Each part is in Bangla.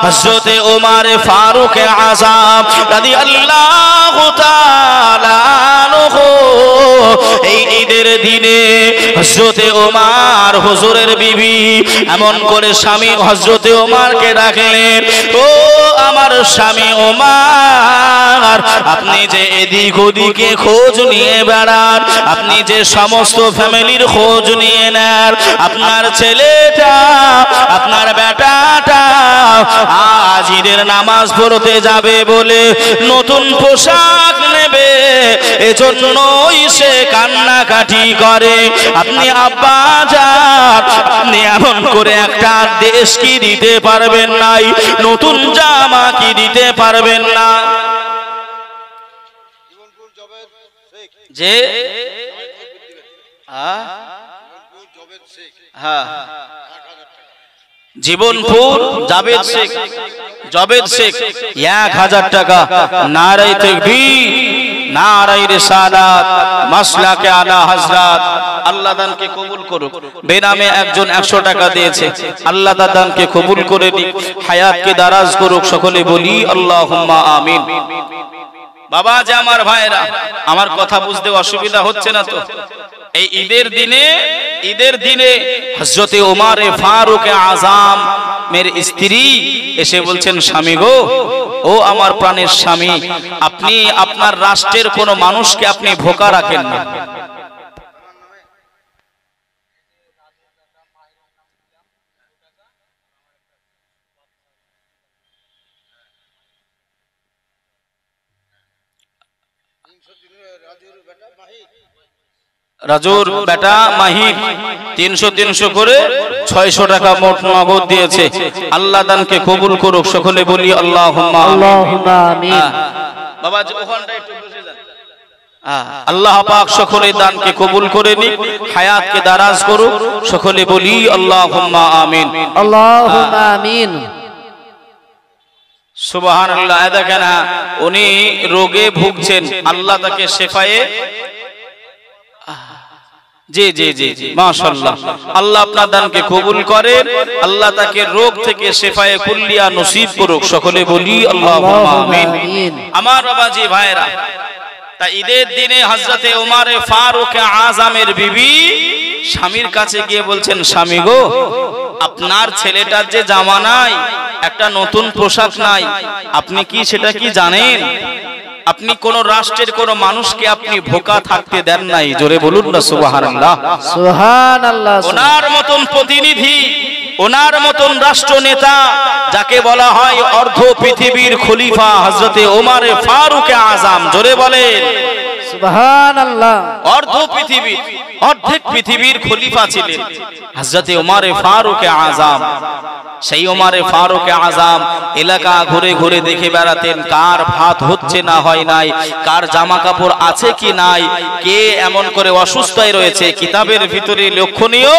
হযরতে ওমর ফারুক আযম রাদিয়াল্লাহু তাআলা আনহু এই ঈদের দিনে হযরতে ওমর হুজুরের বিবি এমন করে স্বামী হযরতে ওমরকে ডাকলেন, ও আমার স্বামী ওমর, আপনি যে এদিক ওদিকে খোঁজ নিয়ে বেড়ান, আপনি যে সমস্ত ফ্যামিলির খোঁজ নিয়ে নেন, আপনার ছেলেটা আপনার বেটাটা আজ ঈদের নামাজ পড়তে যাবে বলে নতুন পোশাক নেবে, এজন্যই সে কান্নাকাটি করে। আপনি আব্বা যান, আপনি এমন করে একটা দেশ কি দিতে পারবেন নাই, নতুন জামা কি দিতে পারবেন না? যে জীবনপুর জাবেদ শেখ, জাবেদ শেখ 1000 টাকা। নারায়ে তাকবীর, নারায়ে রিসালাত, মাসলাকে আলা হযরত। আল্লাহ দানকে কবুল করুক। বেনামে একজন 100 টাকা দিয়েছে, আল্লাহ দানকে কবুল করে নিক, হায়াতকে দারাজ করুক। সকলে বলি আল্লাহুম্মা আমিন। বাবা যে আমার ভাইরা, আমার কথা বুঝতে অসুবিধা হচ্ছে না তো? এই ঈদের দিনে হযরতে ওমর ফারুক আযম মের স্ত্রী এসে বলছেন, স্বামী গো, ও আমার প্রাণের স্বামী, আপনি আপনার রাষ্ট্রের কোন মানুষকে আপনি ভোকা রাখেন না। রাজুর বেটা মাহি 300 করে 600 টাকা মোট নগদ দিয়েছে। আল্লাহ দানকে কবুল করুক। সকলে বলি আল্লাহুম্মা আমিন। বাবা ওখানটা একটু বসে যান। আল্লাহ পাক সকলের দানকে কবুল করে নিক, হায়াতকে দারাজ করুক। সকলে বলি আল্লাহুম্মা আমিন। আল্লাহুম্মা আমিন। সুবহানাল্লাহ। দেখেন উনি রোগে ভুগছেন, আল্লাহ তাকে শেফায়ে জি জি জি জি মাশাআল্লাহ। আল্লাহ আপনার দানকে কবুল করেন, আল্লাহ তাকে রোগ থেকে শেফায়ে কুল্লিয়া নসিব করুক। সকলে বলি আল্লাহুম্মা আমিন। আমার বাবাজি ভাইরা, তা ঈদের দিনে হযরতে ওমর ফারুক আযমের বিবি স্বামীর কাছে গিয়ে বলছেন, স্বামী গো, আপনার ছেলেটার যে জামা নাই, একটা নতুন পোশাক নাই, আপনি কি সেটা কি জানেন? আপনি কোন রাষ্ট্রের কোন মানুষকে আপনি ভোকা থাকতে দেন নাই। জোরে বলুন না সুবহানাল্লাহ। সুবহানাল্লাহ। ওনার মতন প্রতিনিধি, ওনার মতন রাষ্ট্র নেতা, যাকে বলা হয় অর্ধ পৃথিবীর খলিফা হযরতে ওমর ফারুক আযম। জোরে বলেন সুবহানাল্লাহ। অর্ধেক পৃথিবীর খলিফা ছিলেন হযরতে ওমর ফারুক আযম। সেই ওমর ফারুক আযম এলাকা ঘুরে ঘুরে দেখে বেড়াতেন, কার ভাত হচ্ছে না হয় নাই, কার জামা কাপড় আছে কি নাই, কে এমন করে অসুস্থই রয়েছে। কিতাবের ভিতরে লক্ষণীয়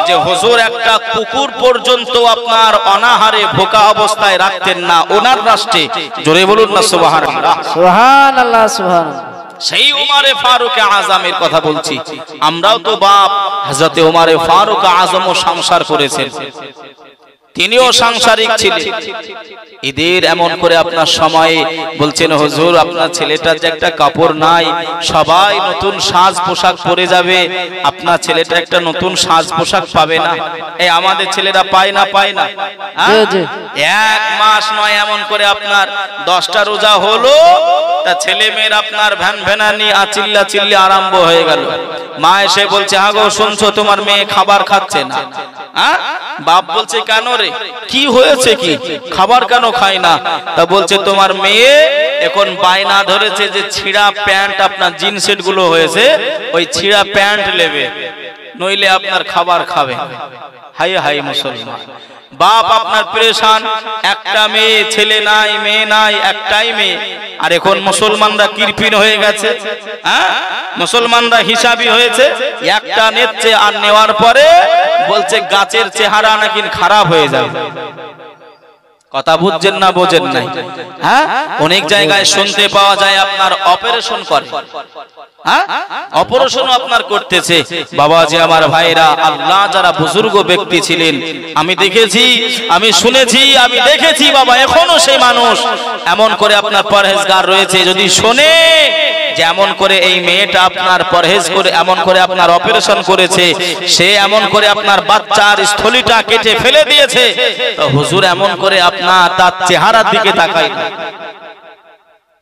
যে হুজুর একটা কুকুর পর্যন্ত আপনার অনাহারে ভোকা অবস্থায় রাখতেন না ওনার রাষ্ট্রে। জোরে বলুন না সুবহানাল্লাহ। সুবহানাল্লাহ সুবহানাল্লাহ। সেই ওমর ফারুক আযমের কথা বলছি। আমরাও তো বাপ হযরতে ওমর ফারুক আযমও সংসার করেছেন, তিনিও সাংসারিক ছিলেন। ঈদের এমন করে আপনার সময়ে বলছেন, হুজুর আপনার ছেলেটার যে একটা কাপড় নাই, সবাই নতুন সাজ পোশাক পরে যাবে, আপনার ছেলেটা একটা নতুন সাজ পোশাক পাবে না? এই আমাদের ছেলেরা পায় না, পায় না। এক মাস নয় এমন করে আপনার 10টা রোজা হলো, তা ছেলে মেয়ের আপনার ভ্যান ভ্যানানি চিল্লা চিল্লি আরম্ভ হয়ে গেল। মা এসে বলছে, হ্যাঁ গো শুনছো, তোমার মেয়ে খাবার খাচ্ছে না। বাপ বলছে, কেন রে, কি হয়েছে, কি খাবার কেন খায় না? তা বলছে, তোমার মেয়ে এখন বায়না ধরেছে যে ছিঁড়া প্যান্ট, আপনার জিন্স সেট গুলো হয়েছে, ওই ছিঁড়া প্যান্ট নেবে, নইলে আপনার খাবার খাবে। হাই হাই মুসলমান। বাপ আপনার পরেশান, একটা মেয়ে, ছেলে নাই, মেয়ে নাই, একটাই মেয়ে। আর এখন মুসলমানরা কিরপিন হয়ে গেছে, মুসলমানরা হিসাবি হয়েছে, একটা নিচ্ছে, আর নেওয়ার পরে বলছে গাছের চেহারা নাকি খারাপ হয়ে যাবে। কথা বুঝছেন না বোঝেন নাই? হ্যাঁ, অনেক জায়গায় শুনতে পাওয়া যায় আপনার অপারেশন করে, হ্যাঁ অপারেশন আপনার করতেছে। বাবাজি আমার ভাইরা, আল্লাহ যারা বুজুর্গ ব্যক্তি ছিলেন, আমি দেখেছি, আমি শুনেছি, আমি দেখেছি বাবা, এখনো সেই মানুষ এমন করে আপনার পরহেজগার রয়েছে, যদি শোনে যেমন করে এই মেয়েটা আপনার পরহেজ করে এমন করে আপনার অপারেশন করেছে, সে এমন করে আপনার বাচ্চার স্থলিটা কেটে ফেলে দিয়েছে, তো হুজুর এমন করে আপনার তার চেহারার দিকে তাকায় না।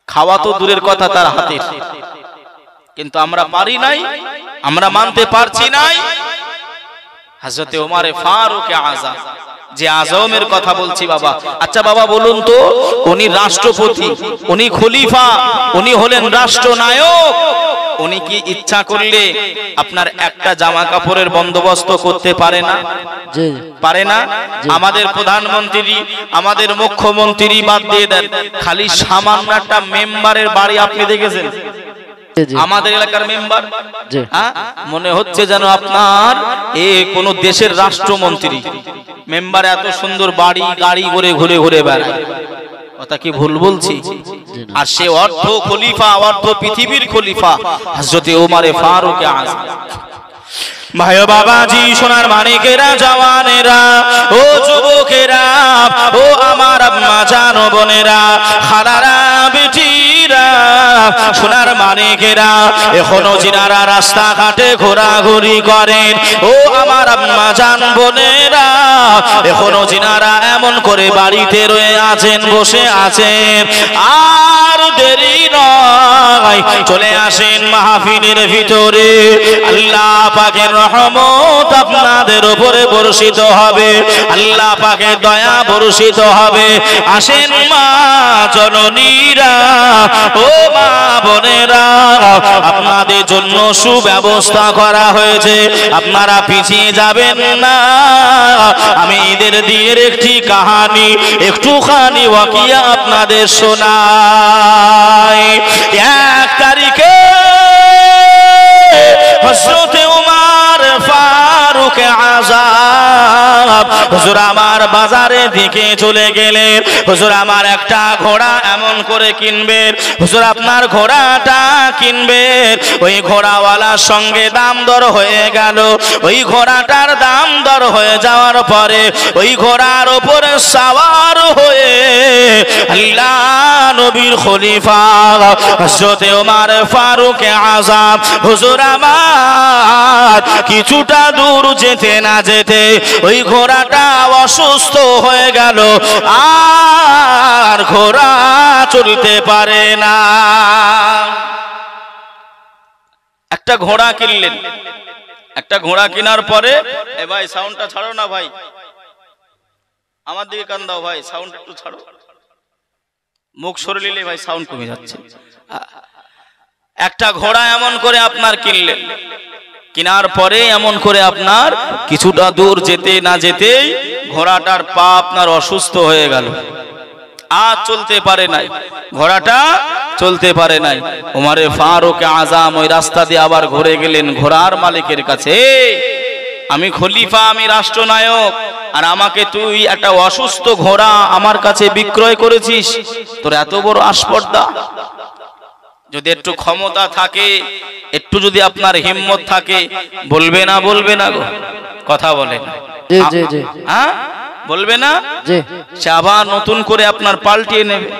খাওয়া তো দূরের কথা, তার হাতের, কিন্তু আমরা পারি নাই, আমরা মানতে পারছি নাই। হযরতে ওমরে ফারুক আযম, যে আজমের কথা বলছি বাবা। আচ্ছা বাবা বলুন তো, উনি রাষ্ট্রপতি, উনি খলিফা, উনি হলেন রাষ্ট্রনায়ক, উনি কি ইচ্ছা করলে আপনার একটা জামা কাপড়ের বন্দোবস্ত করতে পারে না? পারে না? আমাদের প্রধানমন্ত্রী, আমাদের মুখ্যমন্ত্রী বাদ দিয়ে দেন, খালি সামান্য একটা মেম্বারের বাড়ি আপনি দেখেছেন? আমাদের এলাকার মেম্বার, মনে হচ্ছে যেন আপনার কোন দেশের রাষ্ট্রমন্ত্রী। মেম্বার এত সুন্দর বাড়ি গাড়ি করে ঘুরে ঘুরে বেড়ায়, কথা কি ভুল বলছি? আর সে অর্ধ খলিফা, অর্ধ পৃথিবীর খলিফা, হযরতে ওমরে ফারুক আযম। ভাই বাবাজি, সোনার মানিকেরা, জওয়ানেরা, ও যুবকেরা, ও আমার আম্মা জান বোনেরা, খালারা, বেটিরা, সোনার মানিকেরা, এখনো যিনারা রাস্তাঘাটে ঘোরাঘুরি করেন, ও আমার আম্মা জান বোনেরা, এখনো যিনারা এমন করে বাড়িতে রয়ে আছেন, বসে আছেন, আর দেরি নয়, চলে আসেন মাহফিলের ভিতরে। আল্লাহ পাকের রহমত আপনাদের উপরে বর্ষিত হবে, আল্লাহ পাকের দয়া বর্ষিত হবে। আসেন মা জননীরা, ও মা বোনেরা, আপনাদের জন্য সুব্যবস্থা করা হয়েছে, আপনারা পিছিয়ে যাবেন না। আমি ঈদের দিনের একটি কাহানি, একটুখানি ওয়াকিয়া আপনাদের শোনাই। 1 তারিখে হযরতে ওমর ফারুক আযম হুজুর আমার বাজারের দিকে চলে গেলেন। হুজুর আমার একটা ঘোড়া এমন করে কিনবেন, হুজুর আপনার ঘোড়াটা কিনবেন। ওই ঘোড়াওয়ালার সঙ্গে দাম দর হয়ে গেল। ওই ঘোড়াটার দাম দর হয়ে যাওয়ার পরে ওই ঘোড়ার উপরে সওয়ার হয়ে আল্লাহ নবীর খলিফা হযরতে ওমর ফারুক আযম হুজুর আমার কিছুটা দূর যেতে না যেতে ওই ঘোড়াটা অসুস্থ হয়ে গেল, আর ঘোড়া চলতে পারে না। একটা ঘোড়া কিনলেন, একটা ঘোড়া কেনার পরে, এ ভাই সাউন্ডটা ছাড়ো না ভাই, আমার দিকে কান দাও ভাই, সাউন্ড একটু ছাড়ো, মুখ সরে নিলে ভাই সাউন্ড কমে যাচ্ছে। একটা ঘোড়া এমন করে আপনার কিনলেন, কেনার পরে এমন করে আপনার কিছুটা দূর যেতে না যেতেই ঘোড়াটার পা আপনার অসুস্থ হয়ে গেল, আর চলতে পারে নাই, ঘোড়াটা চলতে পারে নাই। ওমরে ফারুক আযম ওই রাস্তা দিয়ে আবার ঘুরে গেলেন ঘোড়ার মালিকের কাছে। আমি খলিফা, আমি রাষ্ট্রনায়ক, আর আমাকে তুই একটা অসুস্থ ঘোড়া আমার কাছে বিক্রয় করেছিস, তোর এত বড় আসপর্দা? যদি একটু ক্ষমতা থাকে, একটু যদি আপনার হিম্মত থাকে, বলবে না? বলবে না গো? কথা বলে না? হ্যাঁ বলবে না? সে আবার নতুন করে আপনার পাল্টিয়ে নেবে।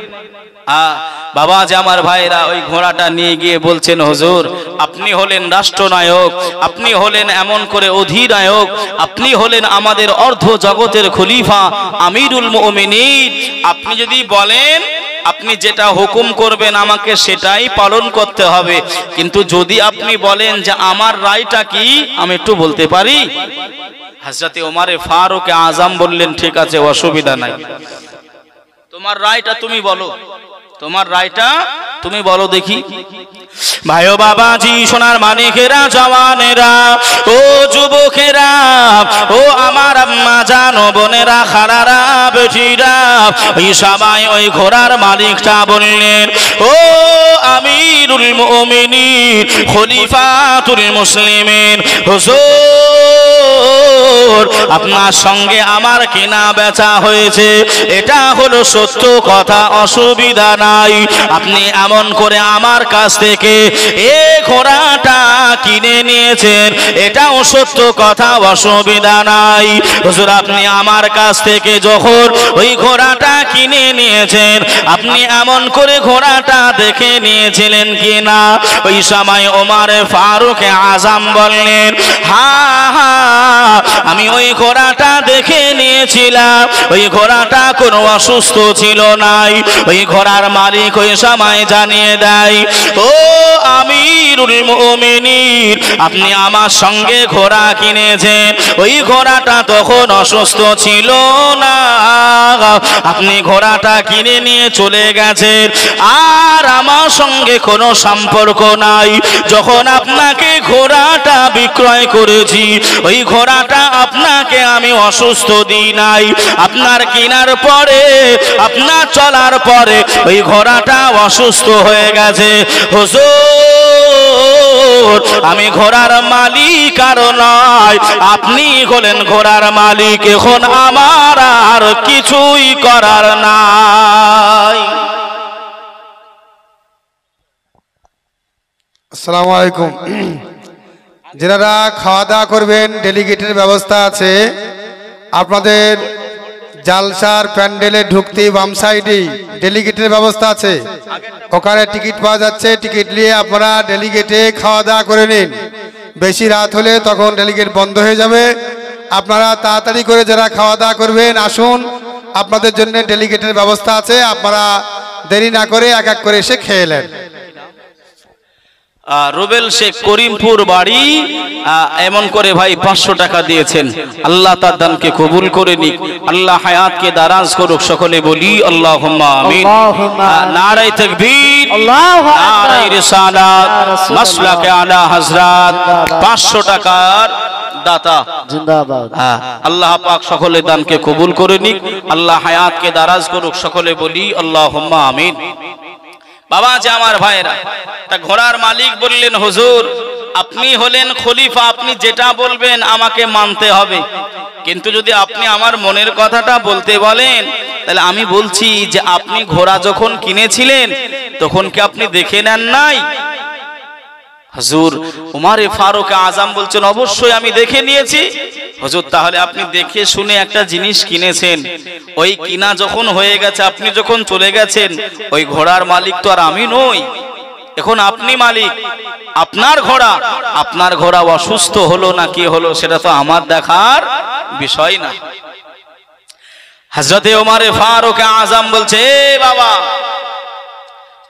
বাবা যে আমার ভাইরা ওই ঘোড়াটা নিয়ে গিয়ে বলছেন, হুজুর আপনি হলেন রাষ্ট্রনায়ক, আপনি হলেন এমন করে অধিনায়ক, আপনি হলেন আমাদের অর্ধ জগতের খলিফা, আমিরুল মুমিনিন, আপনি যদি বলেন, আপনি যেটা হুকুম করবেন আমাকে সেটাই পালন করতে হবে, কিন্তু যদি আপনি বলেন যে আমার রায়টা কি, আমি একটু বলতে পারি? হযরতে ওমরে ফারুক আযম বললেন, ঠিক আছে, অসুবিধা নাই, তোমার রায়টা তুমি বলো, তোমার রায়টা তুমি বলো দেখি। ভাই ও বাবাজি, সোনার মানিকেরা, জওয়ানেরা, ও যুবকেরা, ও আমার আম্মা জান বোনেরা, খালারা, বেটিরা, ওই সবাই ওই ঘোড়ার মালিকটা বললেন, ও আমিরুল মুমিনিন, খলিফাতুল মুসলিমিন হুজুর, হুজুর আপনার সঙ্গে আমার কেনা বেচা হয়েছে, এটা হলো সত্য কথা, অসুবিধা নাই। আপনি এমন করে আমার কাছ থেকে এই ঘোড়াটা কিনে নিয়েছেন, এটাও সত্য কথা, অসুবিধা নাই। হুজুর আপনি আমার কাছ থেকে যখন ওই ঘোড়াটা কিনে নিয়েছেন, আপনি এমন করে ঘোড়াটা দেখে নিয়েছিলেন কিনা? ওই সময় ওমর ফারুক আজম বললেন, হ্যাঁ হ্যাঁ আমি ওই ঘোড়াটা দেখে নিয়েছিলাম, ওই ঘোড়াটা কোনো অসুস্থ ছিল নাই। ওই ঘোড়ার মালিক ওই সময় জানিয়ে দেয়, ও আমিরুল মুমিনিন, আপনি আমার সঙ্গে ঘোড়া কিনেছেন, ওই ঘোড়াটা তখন অসুস্থ ছিল না, আপনি ঘোড়াটা কিনে নিয়ে চলে গেছেন, আর আমার সঙ্গে কোনো সম্পর্ক নাই। যখন আপনাকে ঘোড়াটা বিক্রয় করেছি, ওই ঘোড়াটা আপনাকে আমি অসুস্থ দিই নাই। আপনার কেনার পরে, আপনার চলার পরে ওই ঘোড়াটা অসুস্থ হয়ে গেছে। হুজুর আমি ঘোড়ার মালিক আর নয়, আপনি হলেন ঘোড়ার মালিক, এখন আমার আর কিছুই করার নাই। আসসালামু আলাইকুম। যারা খাওয়া দাওয়া করবেন, ডেলিগেটের ব্যবস্থা আছে। আপনাদের জালসার প্যান্ডেলে ঢুকতে বাম সাইডেই ডেলিগেটের ব্যবস্থা আছে, ওখানে টিকিট পাওয়া যাচ্ছে। টিকিট নিয়ে আপনারা ডেলিগেটে খাওয়া দাওয়া করে নিন। বেশি রাত হলে তখন ডেলিগেট বন্ধ হয়ে যাবে। আপনারা তাড়াতাড়ি করে যারা খাওয়া দাওয়া করবেন আসুন, আপনাদের জন্য ডেলিগেটের ব্যবস্থা আছে। আপনারা দেরি না করে এক এক করে এসে খেয়ে নেন। রুবেল শেখ করিমপুর বাড়ি, এমন করে ভাই 500 টাকা দিয়েছেন। আল্লাহ তার দানকে কবুল করে নিক, আল্লাহ হায়াতকে দারাজ করুক। সকলে বলি আল্লাহুম্মা আমিন। নারায়ে তাকবীর, নারায়ে রিসালাত, মাসলাকে আলা হযরত। 500 টাকার দাতা জিন্দাবাদ। আল্লাহ পাক সকলের দানকে কবুল করে নিক, আল্লাহ হায়াতকে দারাজ করুক। সকলে বলি আল্লাহুম্মা আমিন। বাবা যে আমার ভাইরা, তা ঘোড়ার মালিক বললেন, হুজুর আপনি হলেন খলিফা, আপনি যেটা বলবেন আমাকে মানতে হবে, কিন্তু যদি আপনি আমার মনের কথাটা বলতে বলেন, তাহলে আমি বলছি যে আপনি ঘোড়া যখন কিনেছিলেন তখন কি আপনি দেখে নেন নাই? হুজুর উমর ফারুক আজম বলছেন, অবশ্যই আমি দেখে নিয়েছি। হুজুর তাহলে আপনি দেখে শুনে একটা জিনিস কিনেছেন, ওই কিনা যখন হয়ে গেছে, আপনি যখন চলে গেছেন, ওই ঘোড়ার মালিক তো আর আমি নই, এখন আপনি মালিক। আপনার ঘোড়া অসুস্থ হলো না কি হলো সেটা তো আমার দেখার বিষয় না। হযরতে ওমর ফারুক আজম বলছে, বাবা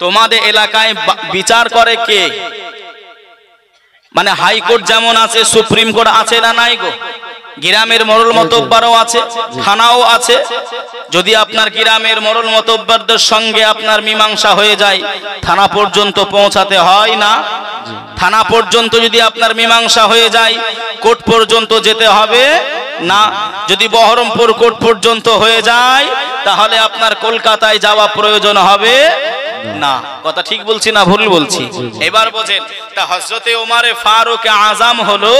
তোমাদের এলাকায় বিচার করে কে? মানে হাইকোর্ট যেমন আছে, সুপ্রিম কোর্ট আছে না নাই গো? গ্রামের মোড়ল মতব্বরও আছে, থানাও আছে। যদি আপনার গ্রামের মোড়ল মতব্বরদের সঙ্গে আপনার মীমাংসা হয়ে যায়, থানা পর্যন্ত পৌঁছাতে হয় না? থানা পর্যন্ত যদি আপনার মীমাংসা হয়ে যায়, কোর্ট পর্যন্ত যেতে হবে না? যদি বহরমপুর কোর্ট পর্যন্ত হয়ে যায়, তাহলে আপনার কলকাতায় যাওয়া প্রয়োজন হবে না। কথা ঠিক বলছি না ভুল বলছি? এবার বোঝেন, তা হযরতে ওমর ফারুক আজম হলো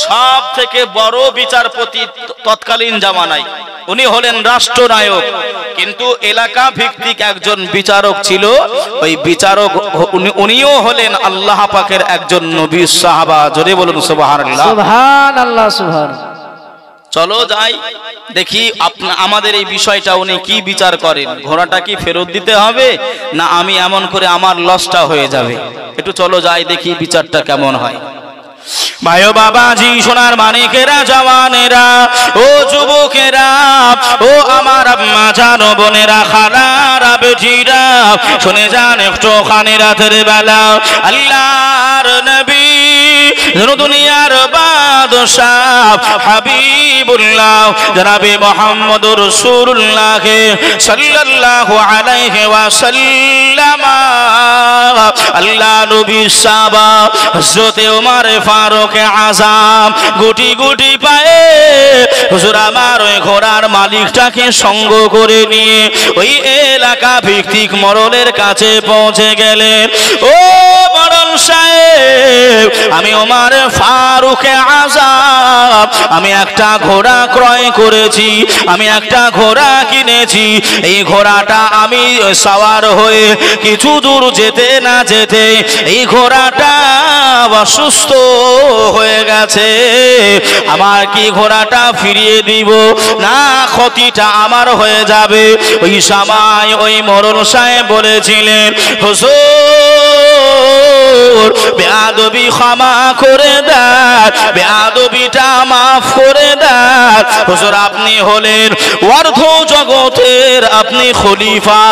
সব থেকে বড় বিচারপতি তৎকালীন জামানায়। উনি হলেন রাষ্ট্রনায়ক, কিন্তু এলাকা ভিত্তিক একজন বিচারক ছিল। ওই বিচারক উনিও হলেন আল্লাহ পাকের একজন নবী সাহাবা। জোরে বলুন সুবহানাল্লাহ। সুবহানাল্লাহ, সুবহানাল্লাহ। চলো যাই দেখি আমাদের এই বিষয়টা উনি কি বিচার করেন। ঘোড়াটা কি ফেরত দিতে হবে, না আমি এমন করে আমার লসটা হয়ে যাবে? একটু চলো যাই দেখি বিচারটা কেমন হয়। ভাইও বাবাজি, সোনার মানিকেরা, জওয়ানেরা, ও যুবকেরা, ও আমার আম্মা জানো, বোনেরা, খালারা, বেটিরা, শুনে যান একটু খানি রাতের বেলা আল্লাহর নবী, দুনিয়ার বাদশাহ হাবিবুল্লাহ জনাবে মুহাম্মদুর রাসূলুল্লাহ সাল্লাল্লাহু আলাইহি ওয়াসাল্লাম, আল্লাহ নবী সাহাবা হযরতে ওমর ফারুক আজম গুটি গুটি পায়ে হুজুর আমার ওই ঘোড়ার মালিকটাকে সঙ্গ করে নিয়ে ওই এলাকা ভিত্তিক মোড়লের কাছে পৌঁছে গেলেন। ও মোড়ল সাহেব, আমি ওমর ফারুক আযম আমি একটা ঘোড়া ক্রয় করেছি, আমি একটা ঘোড়া কিনেছি। এই ঘোড়াটা আমি সওয়ার হয়ে কিছু দূর যেতে না যেতে এই ঘোড়াটা অসুস্থ হয়ে গেছে। আমার কি ঘোড়াটা ফিরিয়ে দিব না ক্ষতিটা আমার হয়ে যাবে? ওই সময় ওই মোড়ল সাহেব বলেছিলেন, হুজুর বেয়াদবি ক্ষমা করে দেন, বেয়াদবিটা মাফ করে দেন। হুজুর আপনি হলেন অর্ধ জগতের আপনি খলিফা,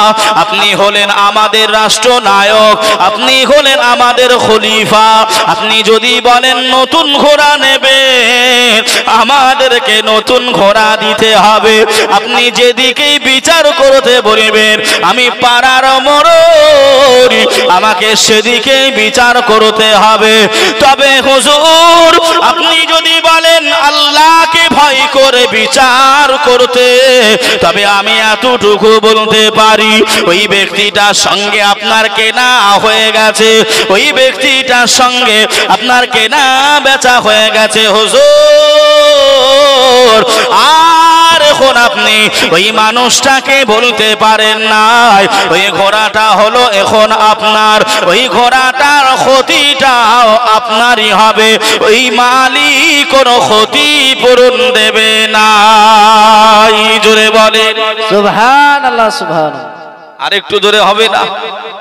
আপনি হলেন আমাদের রাষ্ট্রনায়ক, আপনি হলেন আমাদের খলিফা। আপনি যদি বলেন নতুন ঘোড়া নেবেন, আমাদেরকে নতুন ঘোড়া দিতে হবে। আপনি যেদিকেই বিচার করতে বলবেন, আমি পাড়ার মোড়ল, আমাকে সেদিকেই বিচার করতে হবে। তবে হুজুর আপনি যদি বলেন আল্লাহকে ভয় করে বিচার করতে, তবে আমি এতটুকু বলতে পারি, ওই ব্যক্তিটার সঙ্গে আপনার কেনা হয়ে গেছে, ওই ব্যক্তিটার সঙ্গে আপনার কেনা বেচা হয়ে গেছে হুজুর। আর এখন আপনি ওই মানুষটাকে বলতে পারেন না ওই ঘোড়াটা হলো এখন আপনার, ওই ঘোড়াটার ক্ষতিটাও আপনারই হবে, ওই মালিক কোনো ক্ষতিপূরণ দেবে না। জোরে বলেন সুবহানাল্লাহ, সুবহানাল্লাহ। আর একটু জোরে হবে না?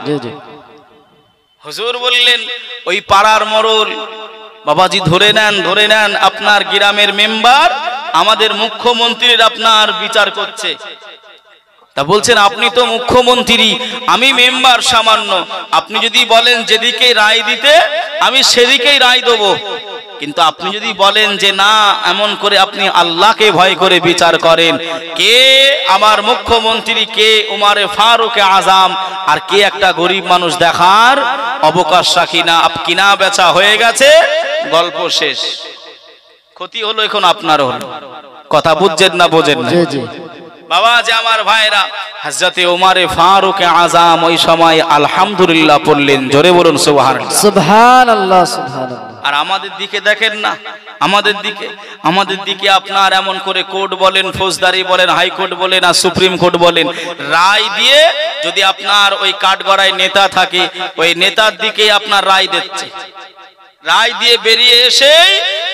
জি জি। হুজুর বললেন, ওই পাড়ার মোড়ল বাবাজি ধরে নেন, ধরে নেন, আপনার গ্রামের মেম্বার আমাদের মুখ্যমন্ত্রীর আপনার বিচার করছে। তা বলছেন আপনি তো মুখ্যমন্ত্রী, আমি মেম্বার সামান্য, আপনি যদি বলেন যেদিকে রায় দিতে আমি সেদিকেই রায় দেবো। কিন্তু আপনি যদি বলেন যে না, এমন করে আপনি আল্লাহকে ভয় করে বিচার করেন, কে আমার মুখ্যমন্ত্রী, কে ওমর ফারুক আযম, আর কে একটা গরিব মানুষ দেখার অবকাশ রাখি না। কিনা বেচা হয়ে গেছে, গল্প শেষ। ক্ষতি হলো এখন আপনার হলো। কথা বুঝছেন না বোঝেন না? জি জি। বাবা যে আমার ভাইরা, হযরতে ওমর ফারুক আযম ওই সময় আলহামদুলিল্লাহ পড়লেন। জোরে বলুন সুবহানাল্লাহ, সুবহানাল্লাহ, সুবহানাল্লাহ। আর আমাদের দিকে দেখেন না, আমাদের দিকে আপনার এমন করে কোর্ট বলেন, ফৌজদারি বলেন, হাইকোর্ট বলেন, আর সুপ্রিম কোর্ট বলেন, রায় দিয়ে যদি আপনার ওই কাঠগড়ায় নেতা থাকে, ওই নেতার দিকে আপনার রায় দিচ্ছে। রায় দিয়ে বেরিয়ে এসে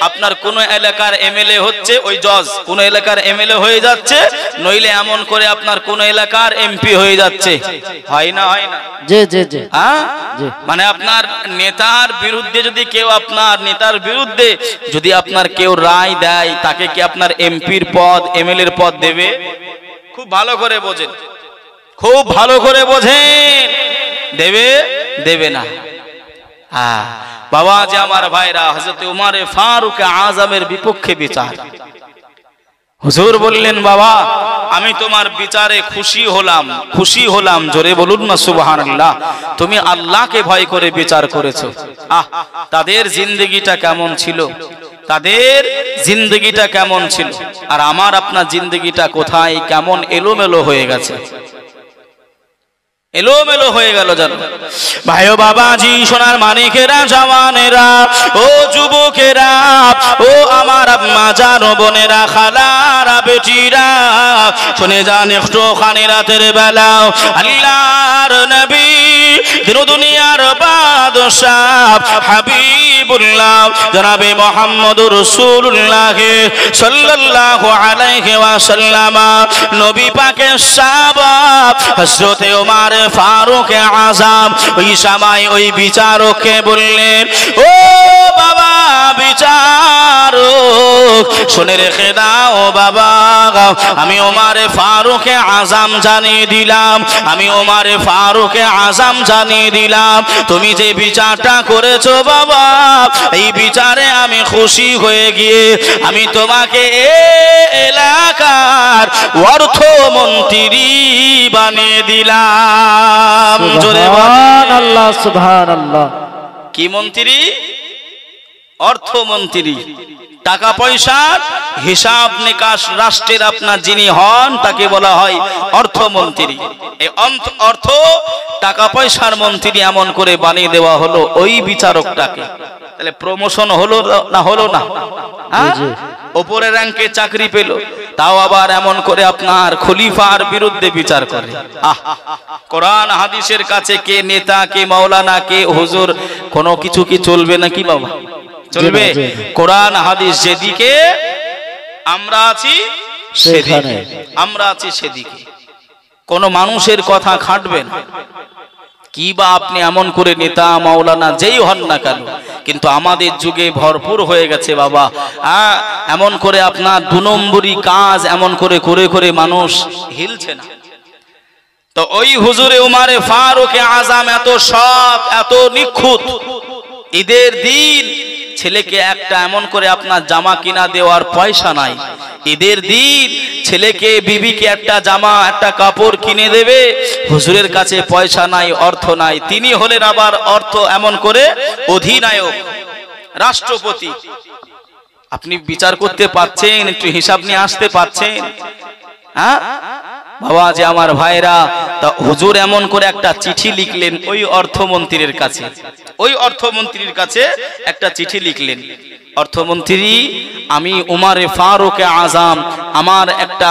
আপনার কোন এলাকার এমএলএ হচ্ছে, ওই জজ কোন এলাকার এমএলএ হয়ে যাচ্ছে, নইলে এমন করে আপনার কোন এলাকার এমপি হয়ে যাচ্ছে। হয় না? হয় না? জি জি জি। হ্যাঁ, জি। মানে আপনার নেতার বিরুদ্ধে যদি কেউ, আপনার নেতার বিরুদ্ধে যদি আপনার কেউ রায় দেয়, তাকে কি আপনার এমপির পদ, এমএলএর পদ দেবে? খুব ভালো করে বোঝেন, খুব ভালো করে বোঝেন, দেবে? দেবে না। হ্যাঁ বাবা যে আমার ভাইরা, হযরত ওমর ফারুক আযমের বিপক্ষে বিচার। হুজুর বললেন, বাবা আমি তোমার বিচারে খুশি হলাম। জোরে বলুন না সুবহানাল্লাহ। তুমি আল্লাহকে ভয় করে বিচার করেছো। তাদের জিন্দেগিটা কেমন ছিল, তাদের জিন্দেগিটা কেমন ছিল, আর আমার আপনার জিন্দেগিটা কোথায় কেমন এলোমেলো হয়ে গেছে, এলোমেলো হয়ে গেল জানো ভাই ও বাবাজি, সোনার মানিকেরা, জওয়ানেরা, ও যুবকেরা, ও আমার আম্মা জান, বোনেরা, খালারা, বেটিরা, শুনে যান একটু খানি রাতের বেলা আল্লাহর নবী, দিন দুনিয়ার বাদশাহ হাবিবুল্লাহ জনাবে মুহাম্মদুর রাসূলুল্লাহ সাল্লাল্লাহু আলাইহি ওয়াসাল্লাম, নবী পাকের সাহাবা হযরত ওমর ফারুক আযম ওই সময় ওই বিচারককে বললেন, ও বাবা বিচারক, শুনে রেখে দাও বাবা, আমি ওমর ফারুক আযম জানিয়ে দিলাম, আমি ওমর ফারুক আযম জানিয়ে দিলাম, তুমি যে বিচারটা করেছো বাবা, এই বিচারে আমি খুশি হয়ে গিয়ে আমি তোমাকে এলাকার অর্থমন্ত্রী বানিয়ে দিলাম। সুবহানাল্লাহ, সুবহানাল্লাহ। কি মন্ত্রী? অর্থমন্ত্রী। টাকা পয়সার হিসাব নিকাশ রাষ্ট্রের আপনার যিনি হন তাকে বলা হয় অর্থমন্ত্রী। এই অর্থ টাকা পয়সার মন্ত্রী এমন করে বানিয়ে দেওয়া হলো ওই বিচারকটাকে। তাহলে প্রমোশন হলো না হলো না? হ্যাঁ, উপরের র্যাঙ্কে চাকরি পেল, তাও আবার এমন করে আপনার খলিফার বিরুদ্ধে বিচার করে। কোরআন হাদিসের কাছে কে নেতা, কে মাওলানা, কে হুজুর, কোনো কিছু কি চলবে নাকি বাবা? চলবে? কোরআন হাদিস যেদিকে আমরা আছি সেদিকে, আমরা আছি সেদিকে। কোন মানুষের কথা খাটবে না। কি বা আপনি এমন করে নেতা মাওলানা যেই হন না কেন, কিন্তু আমাদের যুগে ভরপুর হয়ে গেছে বাবা এমন করে আপনার 2 নম্বরী কাজ এমন করে করে করে মানুষ হিলছে না। তো ওই হুজুরে উমারে ফারুকে আজম এত সৎ, এত নিখুঁত, ঈদের দিন ছেলেকে একটা এমন করে আপনার জামা কিনা দেওয়ার পয়সা নাই। ঈদের দিন ছেলেকে বিবিকে একটা জামা একটা কাপড় কিনে দেবে, হুজুরের কাছে পয়সা নাই, অর্থ নাই। তিনি হলেন আবার অর্থ এমন করে অধিনায়ক, রাষ্ট্রপতি। আপনি বিচার করতে পারছেন? একটু হিসাব নিয়ে আসতে পারছেন? হ্যাঁ বাবা, যে আমার ভাইরা, তা হুজুর এমন করে একটা চিঠি লিখলেন ওই অর্থমন্ত্রীর কাছে। ওই অর্থমন্ত্রীর কাছে একটা চিঠি লিখলেন, অর্থমন্ত্রী আমি উমারে ফারুকে আজম,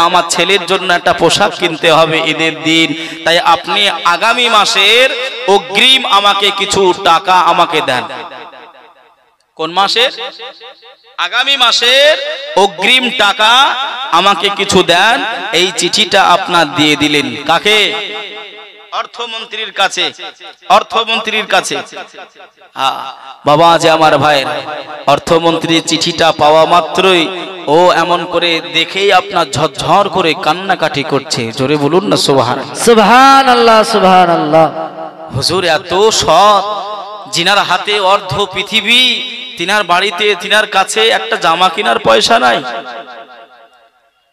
আমার ছেলের জন্য একটা পোশাক কিনতে হবে ঈদের দিন, তাই আপনি আগামী মাসের অগ্রিম আমাকে কিছু টাকা আমাকে দেন। কোন মাসের? আগামী মাসের অগ্রিম টাকা আমাকে কিছু দেন। এই চিঠিটা আপনার দিয়ে দিলেন কাকে? অর্থমন্ত্রীর কাছে। অর্থমন্ত্রীর কাছে বাবা, যে আমার ভাই, অর্থমন্ত্রীর চিঠিটা পাওয়া মাত্রই ও এমন করে দেখেই আপনার ঝরঝর করে কান্নাকাটি করছে। জোরে বলুন না সুবহানাল্লাহ। সুবহানাল্লাহ, সুবহানাল্লাহ। হুজুর এত সৎ, জিনার হাতে অর্ধ পৃথিবী, তিনার বাড়িতে তিনার কাছে একটা জামা কেনার পয়সা নাই,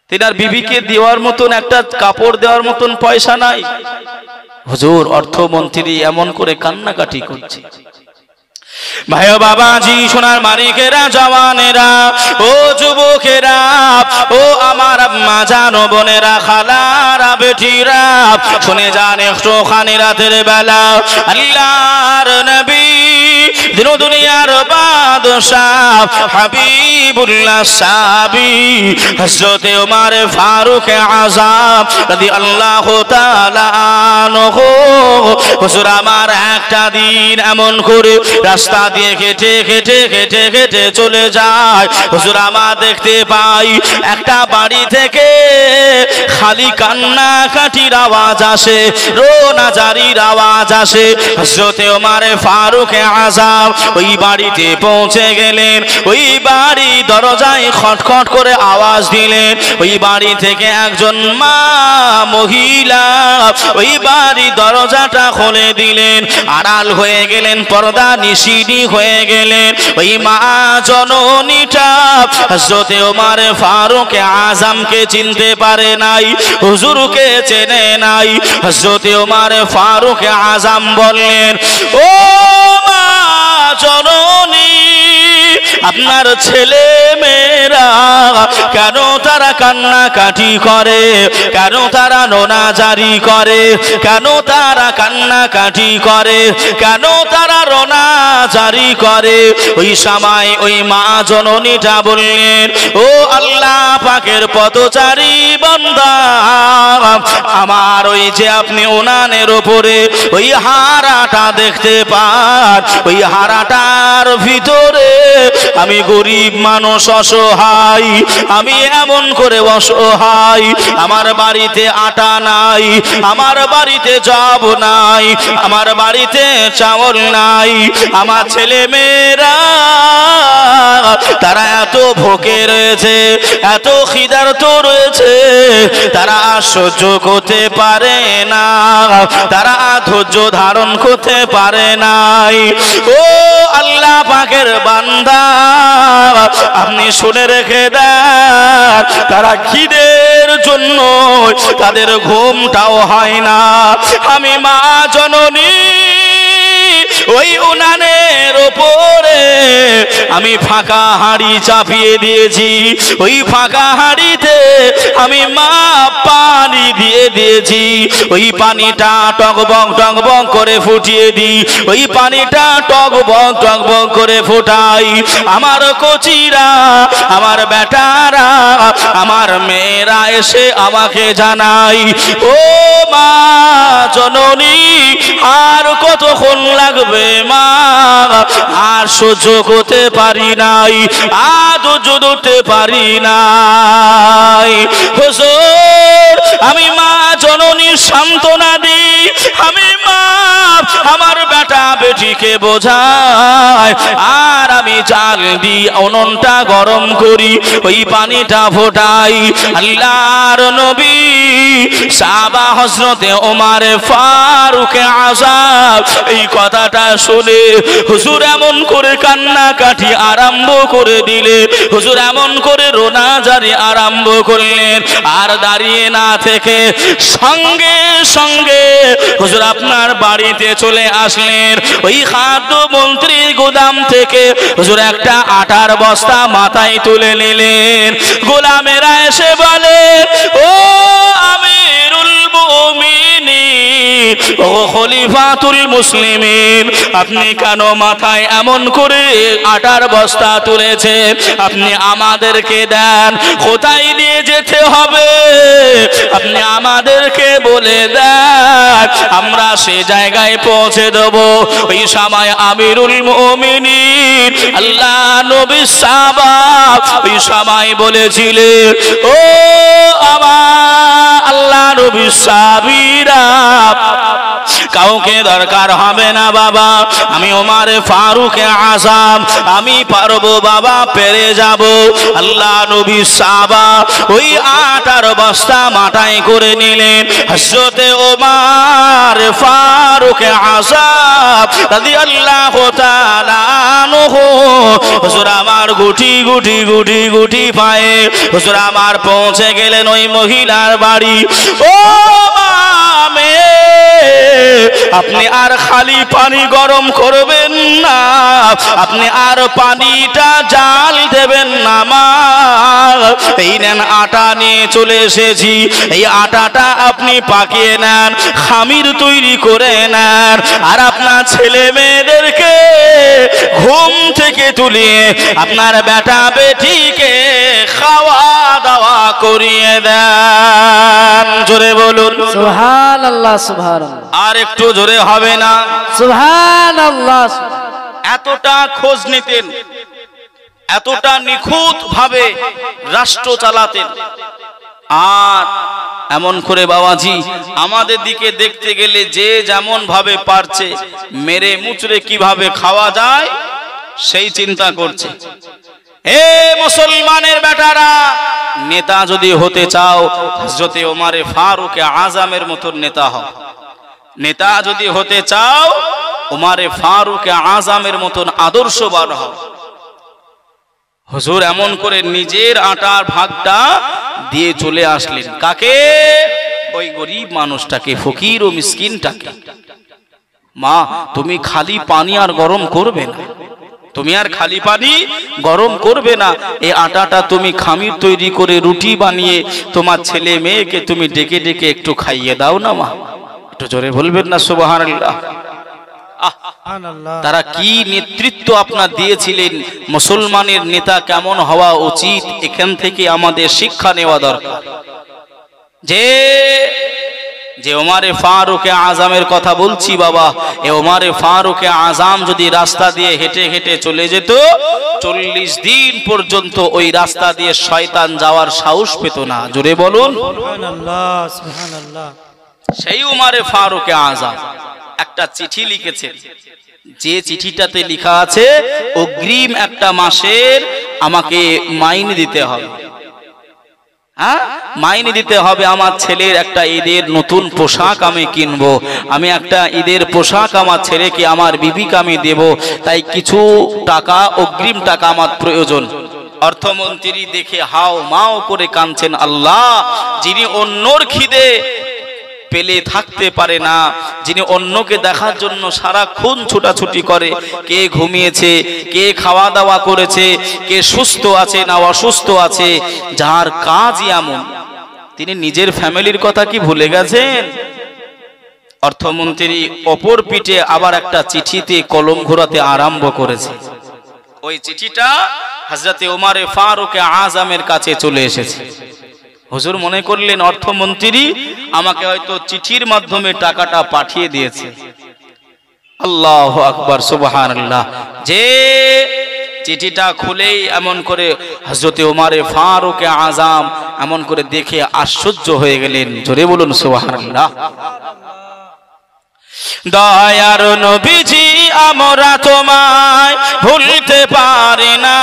তিনার বিবিকে দেওয়ার মতন একটা কাপড় দেওয়ার মতন পয়সা নাই। হুজুর অর্থমন্ত্রী এমন করে কান্নাকাটি করছে। ভাই বাবাজি, সোনার মানিকেরা, জওয়ানেরা, ও যুবকেরা, ও আমার আম্মা জানো বোনেরা, খালারা, বেটিরা, শুনে যান একটুখানি রাতের বেলা আল্লাহর নবী, দিন দুনিয়ার বাদশাহ, হাবিবুল্লাহ সাহাবী হযরতে উমর ফারুক আযম রাদিয়াল্লাহু তাআলা আনহু, হুজুর আমার একটা দিন এমন করে রাস্তা দিয়ে হেঁটে হেঁটে হেঁটে হেঁটে চলে যায়। হুজুর আমার দেখতে পাই একটা বাড়ি থেকে খালি কান্নাকাটির আওয়াজ আসে, রোনাজারির আওয়াজ আসে। হযরতে উমর ফারুক আযম ওই বাড়িতে পৌঁছে গেলেন। ওই বাড়ি দরজায় খটখট করে আওয়াজ দিলেন। ওই বাড়ি থেকে একজন মা মহিলা ওই বাড়ি দরজাটা খুলে দিলেন। আড়াল হয়ে গেলেন, পর্দা নিশিনি হয়ে গেলেন। ওই মা জননীটা হযরতে উমর ফারুক আযমকে চিনতে পারে নাই, হুজুরকে চেনে নাই। হযরতে উমর ফারুক আযম বললেন, ও মা জননী, আপনার ছেলে মেয়েরা কেন তারা কান্নাকাটি করে, কেন তারা রোনাজারি করে, কেন তারা কান্নাকাটি করে, কেন তারা রোনাজারি করে? ওই সময় ওই মা জননীটা বললেন, ও আল্লাহ পাকের পথচারী বান্দা, আমার ওই যে আপনি উনানের উপরে ওই হারাটা দেখতে পান, ওই হারাটার ভিতরে আমি গরিব মানুষ, অসহায়, আমি এমন করে অসহায়, আমার বাড়িতে আটা নাই, আমার বাড়িতে জব নাই, আমার বাড়িতে চাউল নাই, আমার ছেলে মেয়েরা তারা এত ভোকে রয়েছে, এত খিদার্ত রয়েছে, তারা সহ্য করতে পারে না, তারা ধৈর্য ধারণ করতে পারে নাই। ও আল্লাহ পাকের বান্দা, আপনি শুনে রেখে দেন, তারা খিদের জন্য তাদের ঘুমটাও হয় না। আমি মা জননী ওই উনানের ওপরে আমি ফাঁকা হাঁড়ি চাপিয়ে দিয়েছি, ওই ফাঁকা হাঁড়িতে আমি মা পানি দিয়ে দিয়েছি, ওই পানিটা টকবক টকবক করে ফুটিয়ে দিই, ওই পানিটা টকবক টকবক করে ফোটাই। আমার কচিরা, আমার বেটারা, আমার মেয়েরা এসে আমাকে জানাই, ও মা জননী আর কতক্ষণ লাগবে মা, আর সহ্য করতে পারি নাই, আর ধৈর্য ধরতে পারি নাই। হুজুর আমি মা জননীর সান্ত্বনা দিই, আমি মা আমার বেটা বেটিকে বোঝাই, আর আমি জাল দি উনুনটা গরম করি, ওই পানিটা ফোটাই। আল্লাহর নবী সাহাবা হযরতে ওমর ফারুক আযম এই কথাটা শুনে হুজুর এমন করে কান্নাকাটি আরম্ভ করে দিলে, হুজুর এমন করে রোনাজারি আরম্ভ করলেন, আর দাঁড়িয়ে না থেকে সঙ্গে সঙ্গে হুজুর আপনার বাড়িতে চলে আসলেন। ওই খাদ্য মন্ত্রীর গোদাম থেকে হুজুর একটা আটার বস্তা মাথায় তুলে নিলেন। গোলামেরা এসে বলে, ও আমিরুল মুমিনিন, ও খলিফাতুল মুসলিমিন, আপনি কেন মাথায় এমন করে আটার বস্তা তুলেছেন? আপনি আমাদেরকে দেন, কোথায় নিয়ে যেতে হবে আপনি আমাদেরকে বলে দেন, আমরা সে জায়গায় পৌঁছে দেব। ওই সময় আমিরুল মুমিনিন আল্লাহ নবী সাহাবা ওই সময় বলেছিলেন, ও আমার আল্লাহ নবী সাহাবীরা, কাউকে দরকার হবে না বাবা, আমি ওমর ফারুক আযম আমি পারবো বাবা, পেরে যাব। আল্লাহ নবী সাহাবা ওই আটার বস্তা মাথায় করে নিলেন। হযরতে ওমর ফারুক আযম রাদিয়াল্লাহু তাআলা আনহু হুজুর আমার গুটি গুটি গুটি গুটি পায়ে হুজুর আমার পৌঁছে গেলেন ওই মহিলার বাড়ি। ও মামে, আপনি আর খালি পানি গরম করবেন না, আপনি আর পানিটা জাল দেবেন না মা, এই নেন আটা নিয়ে চলে এসেছি, এই আটাটা আপনি পাকিয়ে নেন, খামির তৈরি করে নেন, আর আপনার ছেলে মেয়েদেরকে ঘুম থেকে তুলিয়ে আপনার বেটা বেটিকে খাওয়া দাওয়া করিয়ে দেন। জোরে বলুন সুবহানাল্লাহ, সুবহানাল্লাহ। আর একটু জোরে হবে না? সুবহানাল্লাহ। এতটা খোঁজ নিতেন, এতটা নিখুঁত ভাবে রাষ্ট্র চালাতেন। আর এমন করে বাবাজি আমাদের দিকে দেখতে গেলে যে যেমন ভাবে পারছে মেরে মুচড়ে কিভাবে খাওয়া যায় সেই চিন্তা করছে। হে মুসলমানের বেটারা, নেতা যদি হতে চাও হযরতে ওমর ফারুক আযমের মতো নেতা হও। নেতা যদি হতে চাও ওমর ফারুক আযমের মতন আদর্শবান হও। হুজুর এমন করে নিজের আটার ভাগটা দিয়ে চলে আসলেন। কাকে? ওই গরিব মানুষটাকে, ফকির ও মিসকিনটাকে। মা, তুমি খালি পানি আর গরম করবে না, তুমি আর খালি পানি গরম করবে না, এই আটাটা তুমি খামির তৈরি করে রুটি বানিয়ে তোমার ছেলে মেয়েকে তুমি ডেকে ডেকে একটু খাইয়ে দাও না মা। একটু জোরে বলবেন না সুবহানাল্লাহ। তারা কি নেতৃত্ব আপনার দিয়েছিলেন, মুসলমানের নেতা কেমন হওয়া উচিত, এখান থেকে আমাদের শিক্ষা নেওয়া দরকার। যে ওমর ফারুক আযমের কথা বলছি বাবা, এই ওমর ফারুক আযম যদি রাস্তা দিয়ে হেঁটে হেঁটে চলে যেত 40 দিন পর্যন্ত ওই রাস্তা দিয়ে শয়তান যাওয়ার সাহস পেত না। জোরে বলুন সুবহানাল্লাহ, সুবহানাল্লাহ। সেই ওমর ফারুক আযম একটা চিঠি লিখেছেন, যে চিঠিটাতে লেখা আছে অগ্রিম একটা মাসের আমাকে মাইনে দিতে হবে। হ্যাঁ, মাইনে দিতে হবে, আমার ছেলের একটা ঈদের নতুন পোশাক আমি কিনবো, আমি একটা ঈদের পোশাক আমার ছেলেকে আমার বিবিকে আমি দেব, তাই কিছু টাকা অগ্রিম টাকা আমার প্রয়োজন। অর্থমন্ত্রী দেখে হাও মাও করে কাঁদছেন, আল্লাহ, যিনি অন্যর খিদে পেলে থাকতে পারে না, যিনি অন্যকে দেখার জন্য সারাক্ষণ ছোটাছুটি করে, কে ঘুমিয়েছে, কে খাওয়া দাওয়া করেছে, কে সুস্থ আছে না অসুস্থ আছে, যার কাজই এমন, তিনি নিজের ফ্যামিলির কথা কি ভুলে গেছেন? অর্থমন্ত্রী অপর পিঠে আবার একটা চিঠিতে কলম ঘোরাতে আরম্ভ করেছে। ওই চিঠিটা হযরতে ওমর ফারুক আযমের কাছে চলে এসেছে। হুজুর মনে করলেন অর্থমন্ত্রী আমাকে হয়তো চিঠির মাধ্যমে টাকাটা পাঠিয়ে দিয়েছে। আল্লাহু আকবার, সুবহানাল্লাহ। যে চিঠিটা খুলেই এমন করে হযরতে ওমর ফারুক আযম এমন করে দেখে আশ্চর্য হয়ে গেলেন। জোরে বলুন সুবহানাল্লাহ। দয়ার নবীজি আমরা তোমায় ভুলতে পারি না,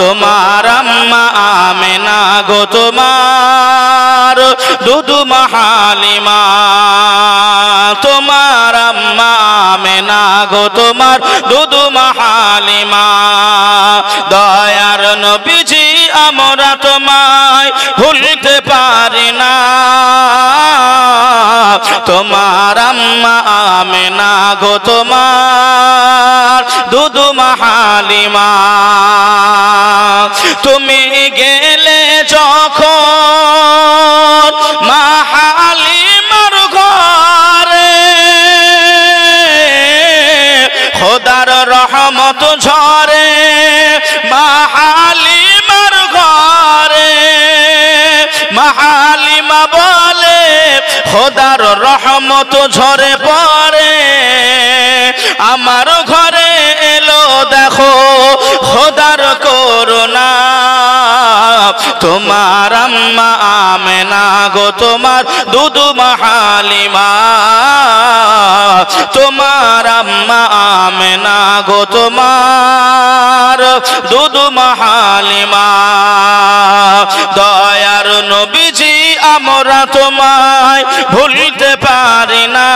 তোমার আম্মা আমেনা গো তোমার দুধমা হালিমা, তোমার আম্মা আমেনা গো তোমার দুধমা হালিমা। দয়ার নবীজি আমরা তোমায় ভুলতে পারি না, তোমার আম্মা আমেনা গো তোমার দুধমা হালিমা। তুমি গেলে যখন মা হালিমার ঘরে, খোদার রহমত ঝরে মা হালিমার ঘরে। মা হালিমা বলে খোদার রহমত ঝরে পড়ে, আমার ঘরে এলো দেখো খোদার করুণা। তোমার আম্মা আমেনা গো তোমার দুধমা হালিমা, তোমার আম্মা আমেনা গো তোমার দুধমা হালিমা। দয়ার নবীজি আমরা তোমায় ভুলতে পারি না,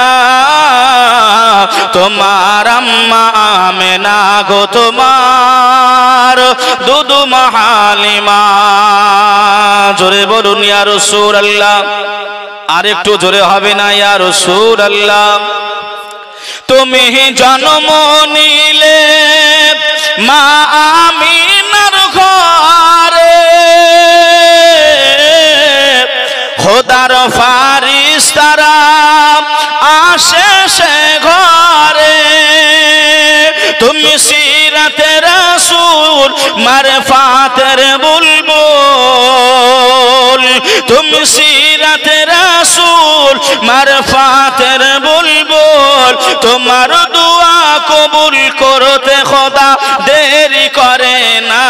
তোমার আম্মা আমেনা গো তোমার দুধমা হালিমা। জোরে বলুন ইয়া রাসূলুল্লাহ। আর একটু জোরে হবে না ইয়া রাসূলুল্লাহ। তুমি জন্ম নিলে মা আমিনার ঘরে, খোদার ফারিস্তারা আসে সে ঘরে। তুমি সিরাতে রাসূল মারফাতের বুলবুল, তুমি সিরাতে রাসূল মারফাতের বুলবুল। তোমার দোয়া কবুল করতে খোদা দেরি করে না,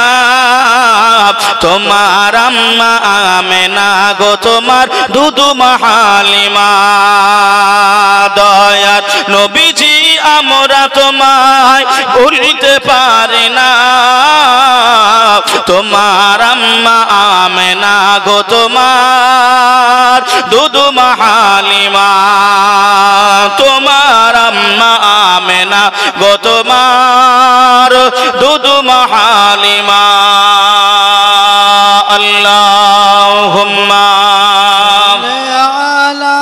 তোমার আম্মা আমেনা গো তোমার দুধমা হালিমা। দয়ার নবীজি আমরা তোমায় ভুলতে পারি না, তোমার আম্মা আমেনা গো তোমার দুধমা হালিমা। তোমার আম্মা আমেনা গো তোমার দুধমা হালিমা। আল্লাহুম্মা আলা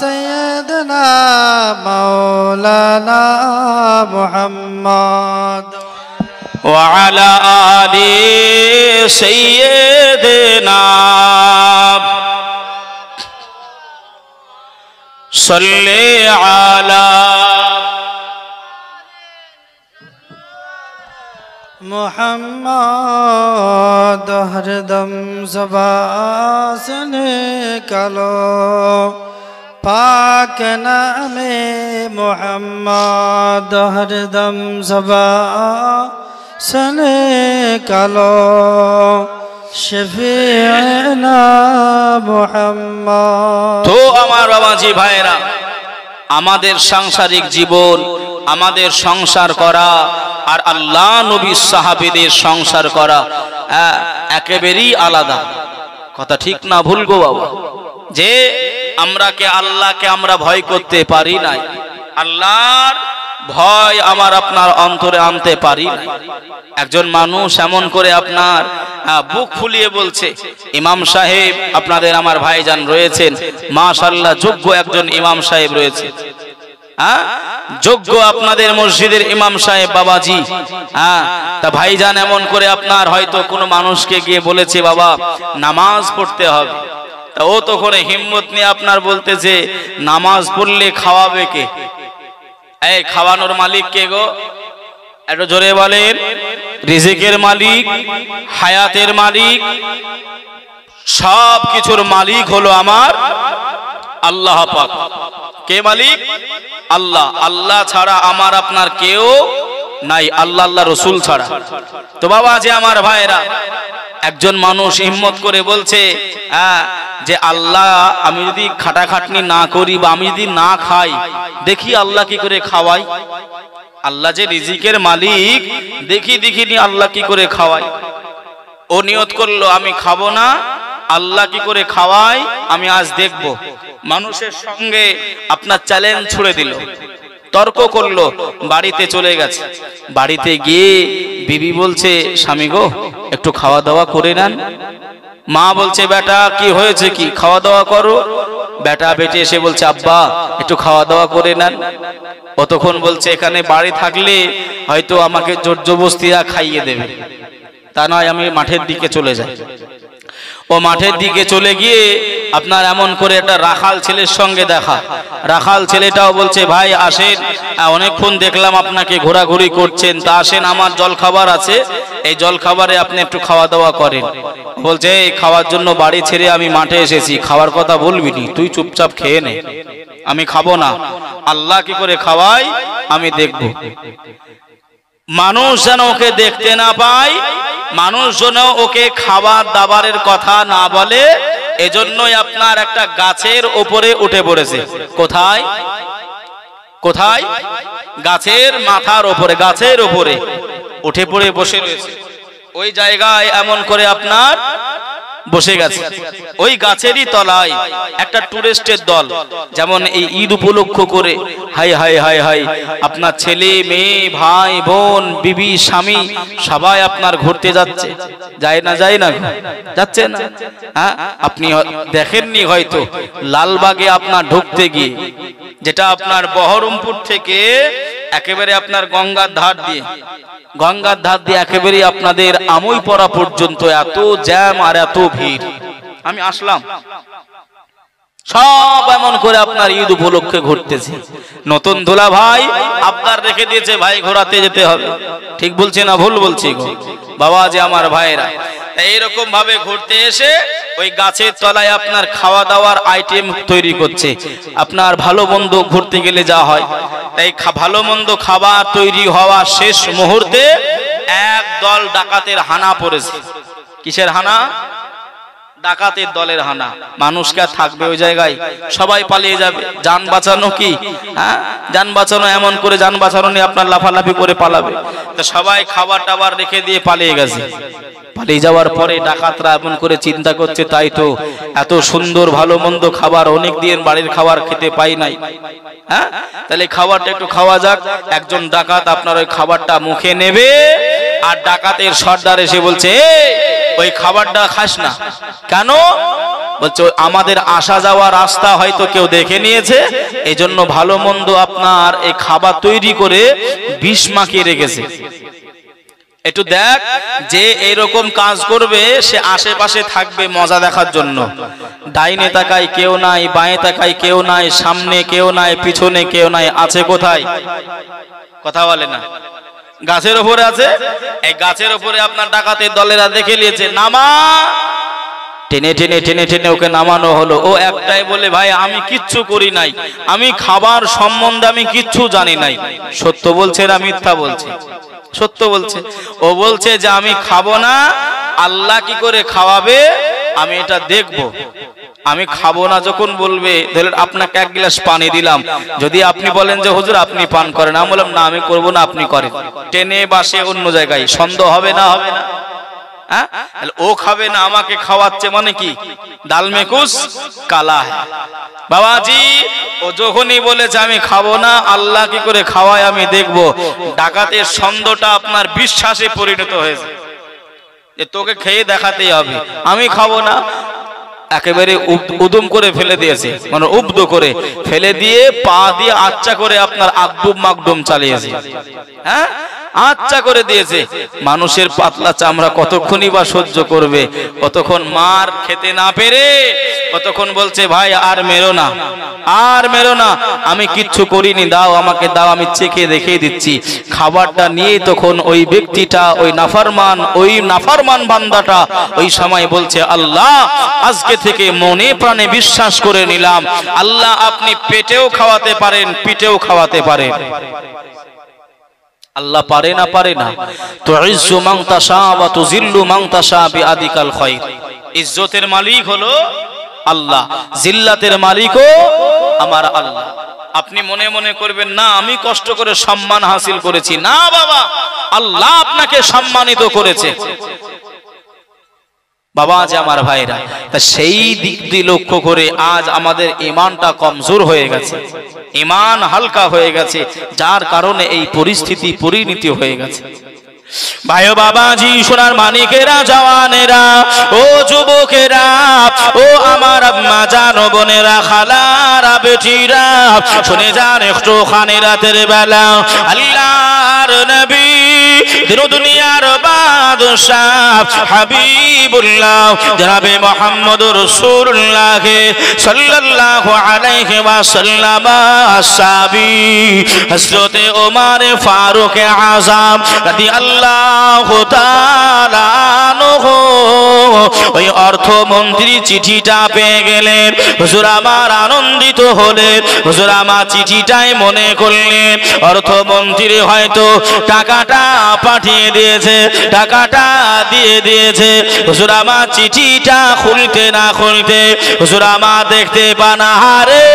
সাইয়্যিদিনা মাওলানা মুহাম্মদ ওয়া আলা আলি সাইয়্যিদিনা সাল্লি আলা मुहम्मद हरदम ज़बान से निकालो पाक नामे मुहम्मद हरदम ज़बान से निकालो शफीअना मुहम्मद। তো আমার বাবাজি ভাইরা, আমাদের সাংসারিক জীবন, আমাদের সংসার করা আর আল্লাহ নবী সাহাবীদের সংসার করা একেবারেই আলাদা কথা, ঠিক না ভুল গো বাবা? যে আল্লাহকে আমরা ভয় করতে পারি নাই, আল্লাহর ভয় আমার আপনার অন্তরে আনতে পারি নাই। একজন মানুষ এমন করে আপনার বুক ফুলিয়ে বলছে ইমাম সাহেব আপনাদের আমার ভাইজান রয়েছেন, মাশাআল্লাহ যোগ্য একজন ইমাম সাহেব রয়েছে, যোগ্য আপনাদের মসজিদের ইমাম সাহেব বাবাজি। তা ভাইজান এমন করে আপনার হয়তো কোনো মানুষকে গিয়ে বলেছে বাবা নামাজ পড়তে হবে, তা ও তো করে হিম্মত নিয়ে আপনার বলতেছে নামাজ পড়লে খাওয়াবে কে? এই খাওয়ানোর মালিক কে গো? একটু জোরে বলেন। রিজিকের মালিক, হায়াতের মালিক, সব কিছুর মালিক হলো আমার আল্লাহ পাক। কে মালিক? আল্লাহ। আল্লাহ ছাড়া আমার আপনার কেউ নাই, আল্লাহ আল্লাহ রসুল ছাড়া। তো বাবা যে আমার ভাইরা, একজন মানুষ হিম্মত করে বলছে যে আল্লাহ আমি যদি খাটাখাটনি না করি বা আমি যদি না খাই, দেখি আল্লাহ কি করে খাওয়াই। আল্লাহ যে রিজিকের মালিক, দেখি দেখিনি আল্লাহ কি করে খাওয়াই। ও নিয়ত করলো আমি খাবো না, আল্লাহ কি করে খাওয়াই আমি আজ দেখব। মানুষের সঙ্গে আপনার চ্যালেঞ্জ ছুড়ে দিল, তর্ক করলো, বাড়িতে চলে গেছে। বাড়িতে গিয়ে বিবি বলছে স্বামী গো একটু খাওয়া দাওয়া করে নেন। মা বলছে বেটা কি হয়েছে, কি খাওয়া দাওয়া করো। বেটা বেটে এসে বলছে আব্বা একটু খাওয়া দাওয়া করে নেন। অতক্ষণ বলছে এখানে বাড়ি থাকলে হয়তো আমাকে জোর জবরদস্তিরা খাইয়ে দেবে, তা নয় আমি মাঠের দিকে চলে যাই। ও মাঠের দিকে চলে গিয়ে আপনার এমন করে একটা রাখাল ছেলের সঙ্গে দেখা। রাখাল ছেলেটাও বলছে ভাই আসেন, অনেকক্ষণ দেখলাম আপনাকে ঘোরাঘুরি করছেন, তা আসেন আমার জল খাবার আছে, এই জল খাবারে আপনি একটু খাওয়া দাওয়া করেন। বলছে এই খাওয়ার জন্য বাড়ি ছেড়ে আমি মাঠে এসেছি, খাওয়ার কথা বলবি নি, তুই চুপচাপ খেয়ে নে, আমি খাবো না, আল্লাহ কি করে খাওয়াই আমি দেখব। মানুষ যেন ওকে দেখতে না পায়, মানুষ যেন ওকে খাবার দাবারের কথা না বলে, এজন্যই আপনার একটা গাছের উপরে উঠে পড়েছে। কোথায়? কোথায়? গাছের মাথার উপরে, গাছের উপরে উঠে পড়ে বসে রয়েছে। ওই জায়গায় এমন করে আপনার বসে গেছে। ওই গাছেরই তলায় একটা টুরিস্টের দল, যেমন এই ঈদ উপলক্ষ করে হাই হাই হাই হাই আপনার ছেলে মেয়ে ভাই বোন বিবি স্বামী সবাই আপনার ঘুরতে যাচ্ছে। যায় না? যায় না? যাচ্ছে না? হ্যাঁ, আপনি দেখেননি হয়তো লালবাগে আপনার ঢুকতে গিয়ে, যেটা আপনার বহরমপুর থেকে একেবারে আপনার গঙ্গার ধার দিয়ে একেবারে আপনাদের আমইপড়া পর্যন্ত এত জ্যাম আর এত ভিড়। আমি আসলাম, সব এমন করে আপনার ঈদ উপলক্ষে ঘুরতেছে। নতুন দোলা ভাই আবদার রেখে দিয়েছে ভাই ঘোরাতে যেতে হবে। ঠিক বলছি না ভুল বলছি গো বাবা যে আমার ভাইরা? এইরকম ভাবে ঘুরতে এসে ওই গাছের তলায় আপনার খাওয়া দাওয়ার আইটেম তৈরি করছে। আপনার ভালো মন্দ ঘুরতে গেলে যা হয়, তাই ভালো মন্দ খাবার তৈরি হওয়া শেষ মুহূর্তে এক দল ডাকাতের হানা পড়েছে। কিসের হানা? ডাকাতের দলের হানা। মানুষকে থাকবে ওই জায়গায়? সবাই পালিয়ে যাবে। যান বাঁচানো কি? হ্যাঁ, যান বাঁচানো এমন করে যান বাঁচানো নিয়ে আপনার লাফালাফি করে পালাবে। তো সবাই খাবার টাবার রেখে দিয়ে পালিয়ে গেছে। পালিয়ে যাওয়ার পরে ডাকাতরা এমন করে চিন্তা করছে তাই তো এত সুন্দর ভালো মন্দ খাবার অনেক দিন বাড়ির খাবার খেতে পাই নাই, হ্যাঁ তাহলে খাবারটা একটু খাওয়া যাক। একজন ডাকাত আপনার ওই খাবারটা মুখে নেবে, আর ডাকাতের সর্দার এসে বলছে ওই খাবারটা খাস না। কেন? বলছে আমাদের আসা যাওয়া রাস্তা হয়তো কেউ দেখে নিয়েছে, এই জন্য ভালো মন্দ আপনার এই খাবার তৈরি করে বিষ মাখিয়ে রেখেছে। একটু দেখ, যে এইরকম কাজ করবে সে আশেপাশে থাকবে মজা দেখার জন্য। ডাইনে তাকায় কেউ নাই, বাঁয়ে তাকায় কেউ নাই, সামনে কেউ নাই, পিছনে কেউ নাই, আছে কোথায়? কথা বলে না? গাছের উপরে আছে। এই গাছের উপরে আপনার ডাকাতের দলেরা দেখে নিয়েছে, নামা। টেনে টেনে টেনে টেনে ওকে নামানো হলো। ও একটাই বলে ভাই আমি কিচ্ছু করি নাই, আমি খাবার সম্বন্ধে আমি কিচ্ছু জানি নাই। সত্য বলছে না মিথ্যা বলছে? সত্য বলছে। ও বলছে যে আমি খাবো না, আল্লাহ কি করে খাওয়াবে আমি এটা দেখব। আমি খাবো না যখন বলবে, ধরেন আপনাকে এক গ্লাস পানি দিলাম, যদি আপনি বলেন যে হুজুর আপনি পান করেন, আমি বললাম না আমি করবো না, আপনি করেন, টেনে বাসে অন্য জায়গায়, সন্দেহ হবে না? হবে না? হ্যাঁ, ও খাবে না আমাকে খাওয়াচ্ছে মানে কি? দাল মে কুছ কালা হ্যায় বাবাজি। ও যখনই বলেছে আমি খাবো না, আল্লাহ কি করে খাওয়ায় আমি দেখব, ডাকাতের সন্দেহটা আপনার বিশ্বাসে পরিণত হয়েছে। যে তোকে খেয়ে দেখাতেই হবে, আমি খাবো না। একেবারে উদুম করে ফেলে দিয়েছে, মানে উব্দ করে ফেলে দিয়ে পা দিয়ে আচ্ছা করে আপনার আগডুম মাগডুম চালিয়েছে। হ্যাঁ, আচ্ছা করে দিয়েছে। মানুষের পাতলা চামড়া কতক্ষণই বা সহ্য করবে? কতক্ষণ মার খেতে না পেরে কতক্ষণ বলছে ভাই আর মেরো না, আর মেরো না, আমি কিচ্ছু করিনি, দাও আমাকে দাও, আমি চেখে দেখিয়ে দিচ্ছি। খাবারটা নিয়ে তখন ওই ব্যক্তিটা, ওই নাফরমান বান্দাটা ওই সময় বলছে, আল্লাহ আজকে থেকে মনে প্রাণে বিশ্বাস করে নিলাম, আল্লাহ আপনি পেটেও খাওয়াতে পারেন, পিঠেও খাওয়াতে পারেন। আল্লাহ পারে না? পারে না। তুইজ্জু মান তাশা ওয়া তুযিল্লু মান তাশা বিআদিকাল খায়র। ইজ্জতের মালিক হলো আল্লাহ, জিল্লাতের মালিকও আমার আল্লাহ। আপনি মনে মনে করবেন না আমি কষ্ট করে সম্মান হাসিল করেছি, না বাবা, আল্লাহ আপনাকে সম্মানিত করেছে। বাবা আজ আমার ভাইরা, তা সেই দিক দিয়ে লক্ষ্য করে আজ আমাদের ঈমানটা কমজোর হয়ে গেছে, ঈমান হালকা হয়ে গেছে, যার কারণে এই পরিস্থিতি পরিণতি হয়ে গেছে। ভাই বাবাজি, সোনার মানিকেরা, জওয়ানেরা, ও যুবকেরা, ও আমার আম্মা জানো, বোনেরা, খালারা, বেটিরা, শুনে যান একটু খানি রাতের বেলা আল্লাহর নবী, দিন দুনিয়ার বাদশাহ হাবিবুল্লাহ জনাবে মুহাম্মদুর রাসূলুল্লাহ সাল্লাল্লাহু আলাইহি ওয়াসাল্লাম সাহাবী হযরতে ওমর ফারুক আযম রাদিয়াল্লাহু তাআলা আনহু ওই অর্থমন্ত্রী চিঠিটা পেয়ে গেলেন। হুজুর আমার আনন্দিত হলেন, হুজুর আমার চিঠিটাই মনে করলেন অর্থমন্ত্রী হয়তো টাকাটা পাঠিয়ে দিয়েছে, টাকাটা দিয়ে দিয়েছে। হুজুর আমার চিঠিটা খুলতে না খুলতে হুজুর আমার দেখতে পান, আরে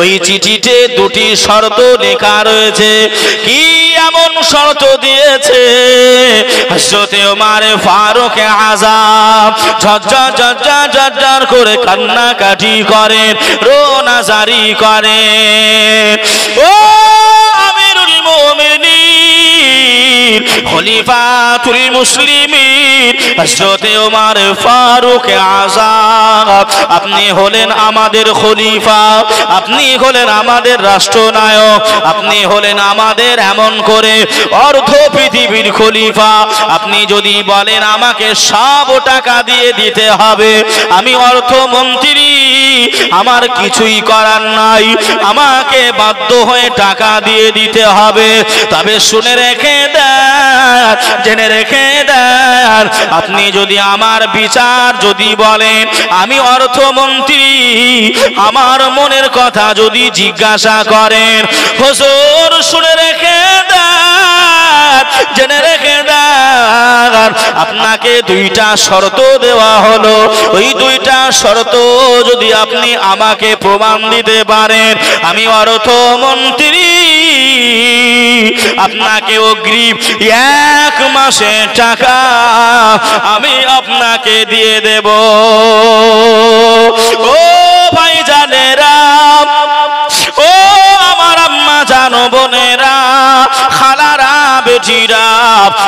ওই চিঠিতে দুটি শর্ত লেখা রয়েছে। কি এমন শর্ত দিয়েছে? হযরতে ওমর ফারুক আযম ঝরঝর ঝরঝর ঝরঝর করে কান্নাকাটি করেন, রোনা জারি করেন। ও আমিরুল মুমিনিন, খলিফাতুল মুসলিমিন হযরতে ওমর ফারুক আযম, আপনি হলেন আমাদের খলিফা, আপনি হলেন আমাদের রাষ্ট্রনায়ক, আপনি হলেন আমাদের এমন করে অর্ধ পৃথিবীর খলিফা। আপনি যদি বলেন আমাকে সব টাকা দিয়ে দিতে হবে, আমি অর্থমন্ত্রী, আমার কিছুই করার নাই, আমাকে বাধ্য হয়ে টাকা দিয়ে দিতে হবে। তবে শুনে রেখে দেন, জেনে রেখে দেন, আপনি যদি আমার বিচার যদি বলেন, আমি অর্থমন্ত্রী, আমার মনের কথা যদি জিজ্ঞাসা করেন, হুজুর শুনে রেখে দেন, জেনে রেখে দেন, আপনাকে দুইটা শর্ত দেওয়া হলো। ওই দুইটা শর্ত যদি আপনি আমাকে প্রমাণ দিতে পারেন, আমি অর্থমন্ত্রী, আপনাকে অগ্রিম 1 মাসের টাকা আমি আপনাকে দিয়ে দেব। ও ভাই জানেরা, ও আমার আম্মা জানো, বোনেরা, খালারা, বেটিরা,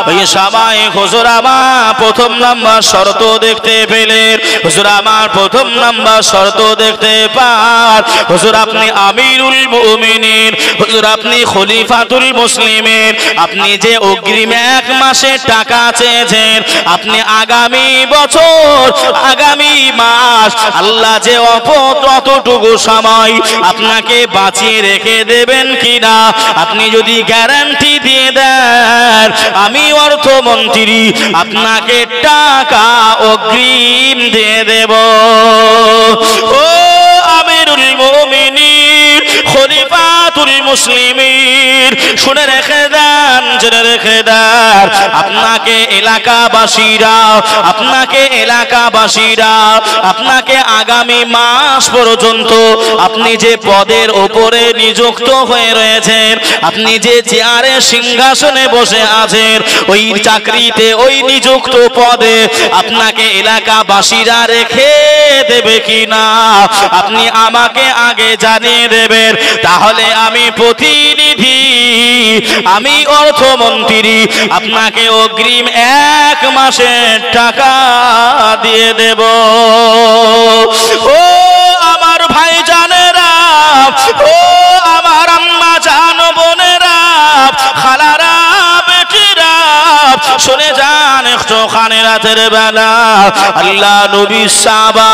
ওই সবাই হুজুর আমার প্রথম নাম্বার শর্ত দেখতে পেলেন। হুজুর আমার প্রথম নাম্বার শর্ত দেখতে পান, হুজুর আপনি আমিরুল মুমিনিন, হুজুর আপনি খলিফাতুল মুসলিমিন, আপনি যে অগ্রিম 1 মাসের টাকা চেয়েছেন, আপনি আগামী বছর, আগামী মাস, আল্লাহ যে অতটুকু সময় আপনাকে বাঁচিয়ে রেখে দেবেন কিনা, আপনি যদি গ্যারান্টি দিয়ে দেন, আমি অর্থমন্ত্রী আপনাকে টাকা অগ্রিম দিয়ে দেব। ও আমিরুল মুমিনিন, খলিফাতুল মুসলিমিন, শুনে রেখে দেন, জেনে রেখে দেন, আপনাকে এলাকাবাসীরা, আপনাকে এলাকাবাসীরা, আপনাকে আগামী মাস পর্যন্ত আপনি যে পদের উপরে নিযুক্ত হয়ে রয়েছেন, আপনি যে চেয়ারে সিংহাসনে বসে আছেন, ওই চাকরিতে, ওই নিযুক্ত পদে আপনাকে এলাকাবাসীরা রেখে দেবে কিনা আপনি আমাকে আগে জানিয়ে দেবেন। তাহলে আমি প্রতিদিন বিধি আমি অর্থমন্ত্রী আপনাকে অগ্রিম 1 মাসের টাকা দিয়ে দেব। ও আমার ভাই জানেরা, ও আমার আম্মা জান বোনেরা, খালারা, বেটিরা, শুনে যান একটু খানে রাতের বেলা আল্লাহ নবী সাহাবা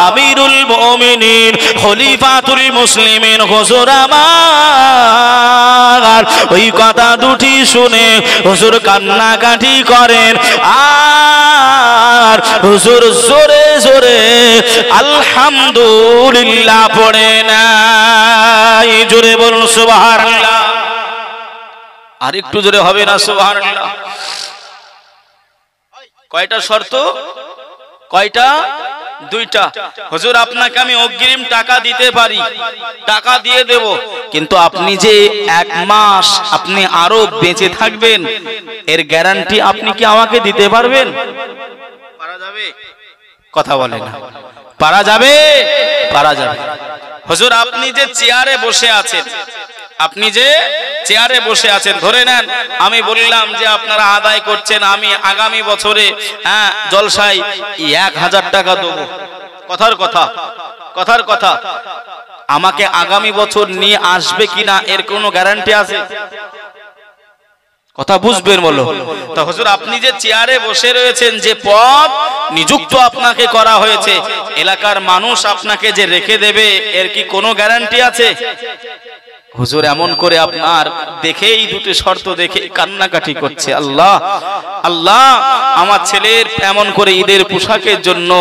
আমিরুল মুমিনিন খলিফাতুল মুসলিমিন হুজুর আমার ওই কথা দুটি শুনে হুজুর কান্নাকাটি করেন আর হুজুর জোরে জোরে আলহামদুলিল্লাহ পড়ে না। জোরে বলুন সুবহানাল্লাহ। আর একটু জোরে হবে না সুবহানাল্লাহ। কয়টা শর্ত? কয়টা? 2টা। হুজুর আপনাকে আমি অগ্রিম টাকা দিতে পারি, টাকা দিয়ে দেব, কিন্তু আপনি যে 1 মাস আপনি আরো বেঁচে থাকবেন এর গ্যারান্টি আপনি কি আমাকে দিতে পারবেন? পারা যাবে? কথা বলে না। পারা যাবে? পারা যাবে। হুজুর আপনি যে চেয়ারে বসে আছেন, আপনি যে চেয়ারে বসে আছেন, ধরে নেন আমি বললাম যে আপনারা আদায় করছেন, আমি আগামী বছরে জলসায় 1000 টাকা দেবো। কথার কথা আমাকে আগামী বছর নিয়ে আসবে কিনা এর কোনো গ্যারান্টি আছে? কথা বুঝবেন বলো তো। হুজুর আপনি যে চেয়ারে বসে রয়েছেন, যে পদ নিযুক্ত আপনাকে করা হয়েছে, এলাকার মানুষ আপনাকে যে রেখে দেবে এর কি কোনো গ্যারান্টি আছে? হুজুর এমন করে আপনার দেখেই 2টি শর্ত দেখে কান্নাকাটি করছে। আল্লাহ আল্লাহ, আমার ছেলের এমন করে ঈদের পোশাকের জন্য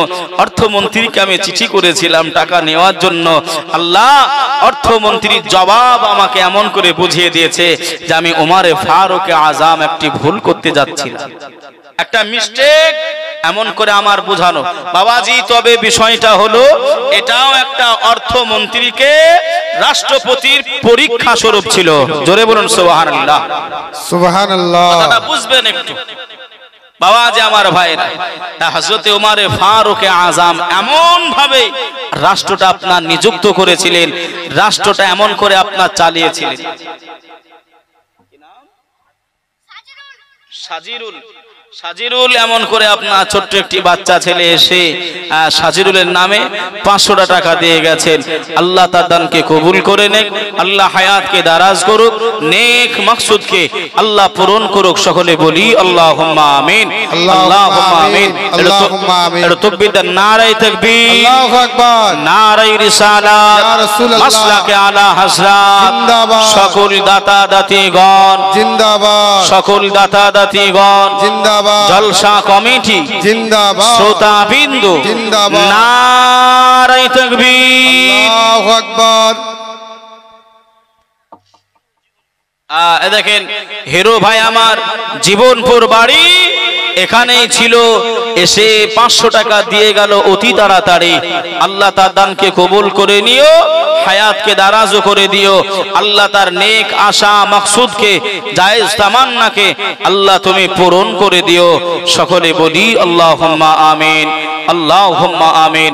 অর্থমন্ত্রীকে আমি চিঠি করেছিলাম টাকা নেওয়ার জন্য। আল্লাহ, অর্থমন্ত্রীর জবাব আমাকে এমন করে বুঝিয়ে দিয়েছে যে আমি ওমরে ফারুক আজম একটি ভুল করতে যাচ্ছিলাম, একটা মিস্টেক এমন করে আমার বোঝানো। বাবাজি তবে বিষয়টা হলো এটাও একটা অর্থমন্ত্রীকে রাষ্ট্রপতির পরীক্ষা স্বরূপ ছিল। জোরে বলুন সুবহানাল্লাহ। সুবহানাল্লাহ। কথাটা বুঝবেন একটু বাবাজি আমার ভাইরা। হযরত ওমরে ফারুক আজম এমন ভাবে রাষ্ট্রটা আপনার নিযুক্ত করেছিলেন, রাষ্ট্রটা এমন করে আপনার চালিয়েছিলেন। সাজিরুল এমন করে আপনার ছোট্ট একটি বাচ্চা ছেলে এসে সাজিরুলের নামে 500 টাকা দিয়ে গেছেন। আল্লাহ তার দানকে কবুল করে নেক, আল্লাহ হায়াতকে দারাজ করুক, নেক মাকসুদকে আল্লাহ পূরণ করুক। সকলে বলি আল্লাহুম্মা আমিন, আল্লাহুম্মা আমিন। আল্লাহুম্মা আমিন। এটা তাকবীর, নারায়ে তাকবীর, আল্লাহু আকবার, নারায়ে রিসালাত, ইয়া রাসূলুল্লাহ, মাসলাকে আলা হযরত, জিন্দাবাদ, সকল দাতা দাতিগণ জিন্দাবাদ, সকল দাতা দাতিগণ জিন্দাবাদ, জলসা কমিটি জিন্দাবাদ, শ্রোতা বিন্দু জিন্দাবাদ, নারায়ে তাকবীর, আল্লাহু আকবার। দেখেন হিরো ভাই আমার জীবনপুর বাড়ি এখানেই ছিল, এসে 500 টাকা দিয়ে গেল অতি তাড়াতাড়ি। আল্লাহ তার দানকে কবুল করে নিও, হায়াতকে দারাজও করে দিও। আল্লাহ তার নেক আশা মাকসুদকে জায়েজ তামান্নাকে আল্লাহ তুমি পূরণ করে দিও। সকলে বলি আল্লাহুম্মা আমিন, আল্লাহুম্মা আমিন।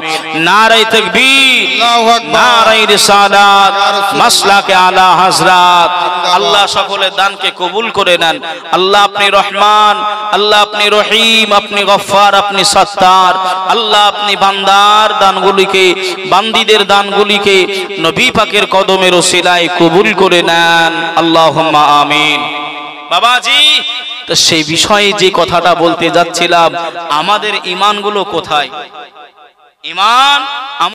নারায়ে তাকবীর, আল্লাহু আকবার, নারায়ে রিসালাত, মাসলাকে আলা হযরত। আল্লাহ সকলের দানকে কবুল করে নেন। আল্লাহ আপনি রহমান, আল্লাহ আপনি রহিম, আপনি গফফার, আপনি সত্তার। আল্লাহ আপনি বান্দার দানগুলিকে, বান্দীদের দানগুলিকে নবী পাকের কদমের ওসিলায় কবুল করে নেন। আল্লাহুম্মা আমিন। বাবাজি তো সেই বিষয়ে যে কথাটা বলতে যাচ্ছিলাম, আমাদের ঈমানগুলো কোথায়? ঈমান